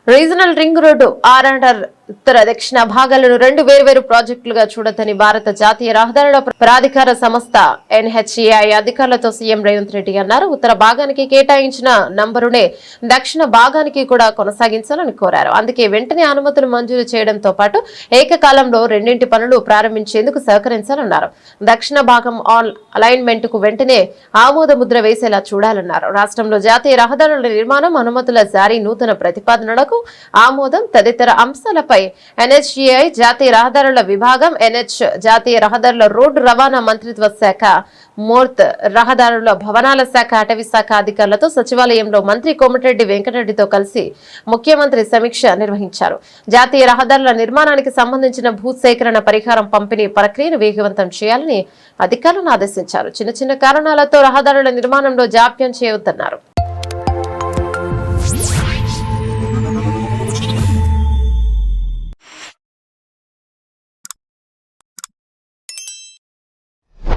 Regional ring road ఆర్&ఆర్ ఉత్తర దక్షిణ భాగాలను రెండు వేర్వేరు ప్రాజెక్టులుగా చూడొద్దని భారత జాతీయ రహదారుల ప్రాధికార సంస్థ ఎన్హెచ్ఏఐ అధికారులతో సీఎం రేవంత్ రెడ్డి అన్నారు. ఉత్తర భాగానికి కేటాయించిన నంబరునే దక్షిణ భాగానికి కూడా కొనసాగించాలని కోరారు. అందుకే వెంటనే అనుమతులు మంజూరు చేయడంతో పాటు ఏకకాలంలో రెండింటి పనులు ప్రారంభించేందుకు సహకరించాలన్నారు. దక్షిణ భాగం అలైన్మెంట్ కు వెంటనే ఆమోద ముద్ర వేసేలా చూడాలన్నారు. రాష్ట్రంలో జాతీయ రహదారుల నిర్మాణం, అనుమతుల జారీ, నూతన ప్రతిపాదనలకు ఆమోదం తదితర అంశాలపై ఎన్హెచ్ఏఐ జాతీయ రహదారుల విభాగం, జాతీయ రహదారుల రోడ్డు రవాణా మంత్రిత్వ శాఖ, మోర్త్ రహదారుల భవనాల శాఖ, అటవీ శాఖ అధికారులతో సచివాలయంలో మంత్రి కోమటిరెడ్డి వెంకటరెడ్డితో కలిసి ముఖ్యమంత్రి సమీక్ష నిర్వహించారు. జాతీయ రహదారుల నిర్మాణానికి సంబంధించిన భూసేకరణ పరిహారం పంపిణీ ప్రక్రియను వేగవంతం చేయాలని అధికారులను ఆదేశించారు. చిన్న చిన్న కారణాలతో రహదారుల నిర్మాణంలో జాప్యం చేయవద్దన్నారు.